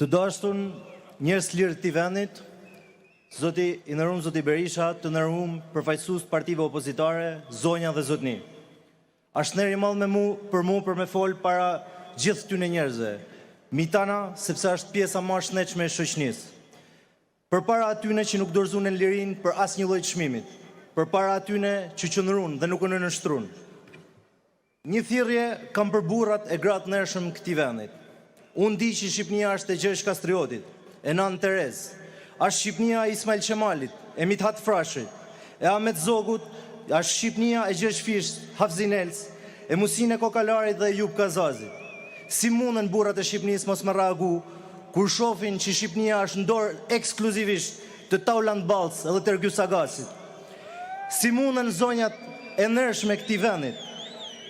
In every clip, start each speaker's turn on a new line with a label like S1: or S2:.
S1: Të dashtun njerëz lirë të vendit, zoti i nderuar zoti Berisha, të nderuar përfaqësues të partive opozitare, zonja dhe zotni. Është neri madh për me fol para gjithë këtyre njerëzve. Mitana, sepse është pjesa më e shnetshme e shoqënisë. Përpara atyne që nuk dorëzuan lirinë për asnjë lloj çmimit, përpara atyne që qëndruan dhe nuk u nënshtruan. Një thirrje kam për burrat e gratë ndershëm këtij vendit. Unë di që Shqipnia është e Gjergj Kastriotit, e Nan Terez, është Shqipnia e Ismail Qemalit, e Mithat Frashit, e Ahmet Zogut, është Shqipnia e Gjergj Fisht, Hafzin Els, e Musine Kokalarit dhe Jub Kazazit. Si mundën burrat e Shqipnisë mos me reagu kur shohin që Shqipnia është në dorë ekskluzivisht të Tauland Balc edhe të Ergyll Sagasit? Si mundën zonjat e ndershme këtij vendit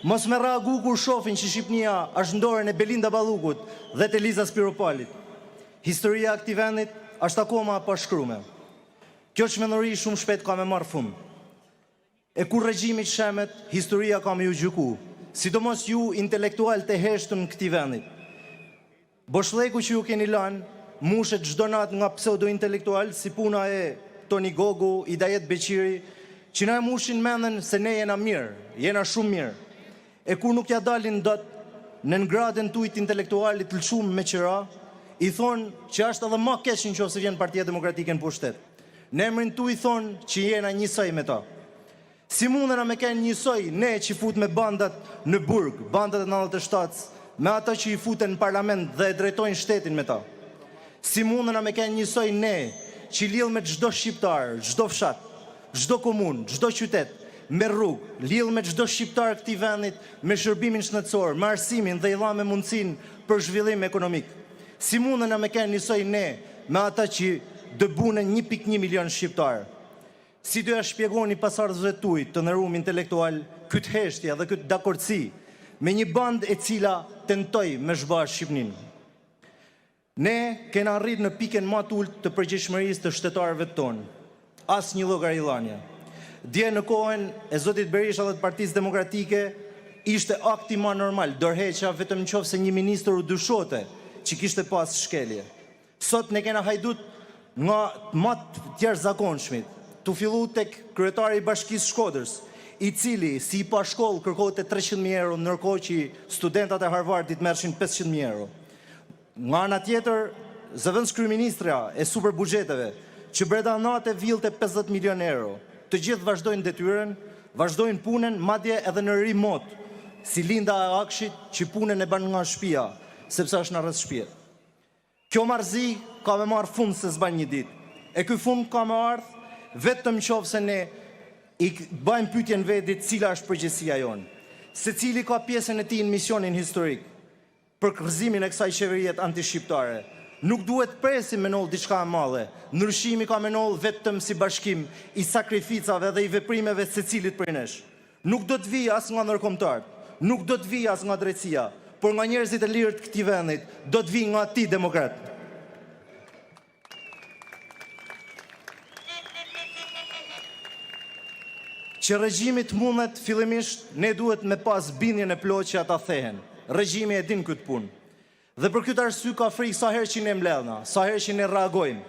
S1: mos me reagu kur shohin që Shqipnia është në dorën e Belinda Ballukut dhe të Eliza Spiropalit? Historia e këtij vendit është akoma pa shkruar. Kjo çmenduri shumë shpejt ka me marrë fund. E kur regjimi shemet, historia ka me ju gjyku, sidomos ju intelektual të heshtën në këtij vendit. Boshllëku që ju keni lanë, mushet çdo natë nga pseudo-intelektual si puna e Toni Gogu, Idajet Beqiri, që na mushin mendën se ne jena mirë, jena shumë mirë. E kur nuk ja dalin dot në ngradën tuaj intelektualit të lëshuar me qira, i thonë që është edhe më keq nëse vjen Partia Demokratike në pushtet. Në emrin tuaj thonë që jena njësoj me ta. Si mundena me kenë njësoj ne që fut me bandat në burg, bandat e 97, me ata që i futen në parlament dhe e drejtojnë shtetin me ta? Si mundena me kenë njësoj ne që lidh me çdo shqiptar, çdo fshat, çdo komunë, çdo qytet, me rrugë, lidh me çdo shqiptar këtij vendit, me shërbimin shëndetësor, me arsimin dhe i dha me mundësinë për zhvillim ekonomik? Si mundena me kenë njësoj ne me ata që dëbunë 1.1 milion shqiptar? Si doja shpjegoni pasardhësve tuaj të nderuar intelektual këtë heshtje dhe këtë dakordsi me një band e cila tentoi me zhbash Shqipërinë? Ne kena arrit në pikën më të ulët të përgjegjshmërisë të shtetarëve tonë. Asnjë llogarilanie. Dje në kohën e zotit Berisha dhe të Partisë Demokratike ishte akti më normal, dorëheqja vetëm nëse një ministër u dyshote që kishte pas shkelje. Sot ne kena hajdut nga më të jashtëzakonshmit. Tu fillu tek kryetari i Bashkisë Shkodrës, i cili si i pa shkollë kërkohte 300.000 euro, ndërkohë që studentat e Harvardit merrshin 500.000 euro. Nga ana tjetër, zëvendës kryeministra e superbuxheteve, që brenda natë villte 50 milion euro. Të gjithë vazhdojnë detyrën, vazhdojnë punën, madje edhe në remote, si Linda e Akshit që punën e bën nga shtëpia, sepse është në rreth shtëpie. Kjo marrëzi ka me marrë fund se s'ban një ditë. E ky fund ka me ardhur vetëm nëse ne i bëjmë pyetjen vetit cila është përgjegjësia jonë. Secili ka pjesën e tij në misionin historik për kërzimin e kësaj qeverie antishqiptare. Nuk duhet presim me nol diçka e madhe. Ndryshimi ka me nol vetëm si bashkim i sakrificave dhe i veprimeve secilit prej nesh. Nuk do të vijë as nga ndërkombëtarët, nuk do të vijë as nga drejtësia, por nga njerëzit e lirë të këtij vendit, do të vijë nga ti demokrat. Që regjimit mundet fillimisht, ne duhet me pas bindjen e plotë që ata thehen. Regjimi e din këtë punë. Dhe për këtë arsye ka frikë sa herë që ne mbledhna, sa herë që ne reagojmë.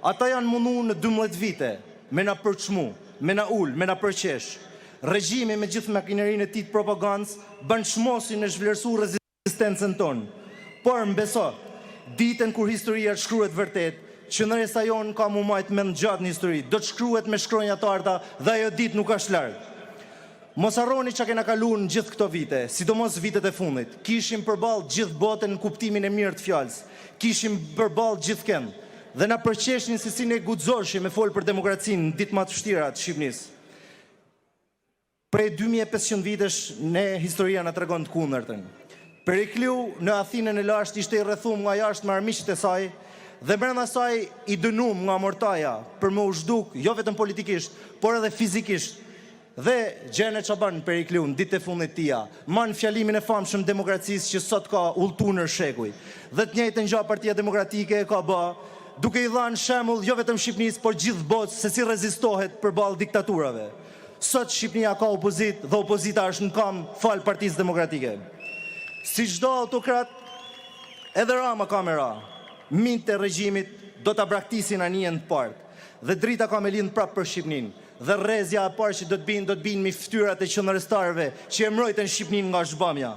S1: Ata janë munduar në 12 vite me na përçmu, me na ul, me na përqesh. Regjimi me gjithë makinerinë e tij të propagandës bën çmosin e zhvlerësuar rezistencën tonë. Por mbeso, ditën kur historia shkruhet vërtet, qendresa jonë ka mu majt me në gjatë në histori, do të shkruhet me shkronja të arta dhe ajo ditë nuk është larg. Mos harroni që kena kaluar në gjithë këto vite, sidomos vitet e fundit. Kishim përballë gjithë botën në kuptimin e mirë të fjalës. Kishim përballë gjithëkënd dhe na përqeshnin se si ne guxoshim me fol për demokracinë në ditë më të vështira të Shqipërisë. Prej 2500 vitesh ne historia na tregon të kundërtën. Perikliu në Athinën e lashtë ishte i rrethuar nga jashtë me armiqtë e saj dhe brenda saj i dënuar nga mortaja për më u zhduk, jo vetëm politikisht, por edhe fizikisht. Dhe Gjene Çaban Perikliu në ditët e fundit të tija, man fjalimin e famshëm demokracisë që sot ka ulltuar në shekuj. Dhe të njëjtën gjë Partia Demokratike ka bë, duke i dhënë shembull jo vetëm Shqipërisë, por gjithë botës se si rezistohet përballë diktaturave. Sot Shqipëria ka opozitë dhe opozita është në kam fal Partisë Demokratike. Si çdo autokrat, edhe Rama ka me ra. mint e regjimit do ta braktisin anijen të parë. Dhe drita ka me lind prapë për Shqipnin. Dhe rrezja e parë që do të binë mi fytyrat e qendrëtarëve që e mbrojtën Shqipnin nga zhbamja.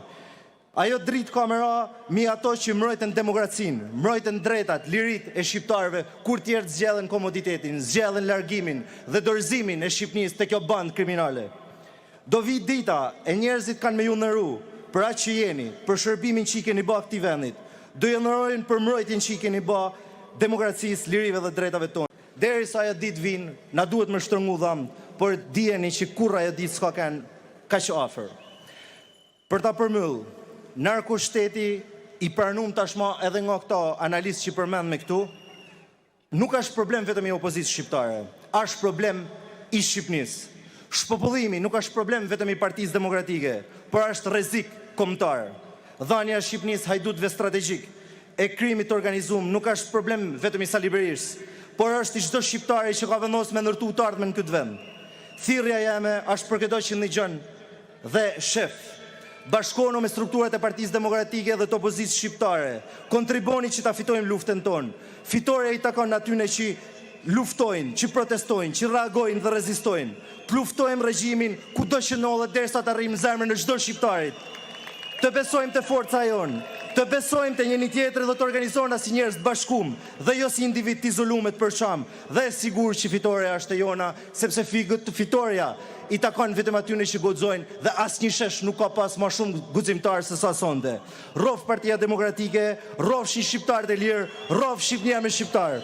S1: Ajo dritë ka me ra mi ato që mbrojtën demokracinë, mbrojtën drejtat, lirit e shqiptarëve, kur tjerë zgjedhen komoditetin, zgjedhen largimin dhe dorëzimin e Shqipnisë te kjo bandë kriminale. Do vi dita e njerëzit kanë me ju ndëru për atë që jeni, për shërbimin që i keni bë këtij vendit. Do ju ndërojnë për mbrojtjen që i keni bë demokracisë, lirive dhe drejtave tonë. Derisa ajo ditë vinë, na duhet më shtrëngu dham, por dijeni që kurrë ajo ditë s'ka kanë kaq afër. Për ta përmbyll, narkoshteti i pranum tashma edhe nga këta analistë që përmend me këtu, nuk është problem vetëm i opozitës shqiptare, është problem i Shqipnisë. Shpopullimi nuk është problem vetëm i Partisë Demokratike, por është rrezik kombëtar. Dhënia e Shqipnisë hajdutëve strategjik e krimit të organizuar nuk është problem vetëm i Sali Berisht, por është i çdo shqiptari që ka vendosur me ndërtu të ardhmen në këtë vend. Thirrja jeme është për këto që ndëgjon dhe shef. Bashkohuni me strukturat e Partisë Demokratike dhe të opozitës shqiptare. Kontriboni që ta fitojmë luftën tonë. Fitoria i takon atyre që luftojnë, që protestojnë, që reagojnë dhe rezistojnë. Luftojmë regjimin kudo që ndodhet derisa të arrijmë zemrën e çdo shqiptarit. Të besojmë te forca jonë, të besojmë te njëri tjetri dhe të organizohena si njerëz të bashkuar dhe jo si individ të izoluar të përçam. Dhe sigurt që fitoria është e jona, sepse fitoria i takon vetëm atyre që guxojnë dhe asnjë shesh nuk ka pas më shumë guximtar se sa sonte. Rrof Partia Demokratike, rrofshin shqiptarët e lirë, rrof Shqipëria me shqiptar.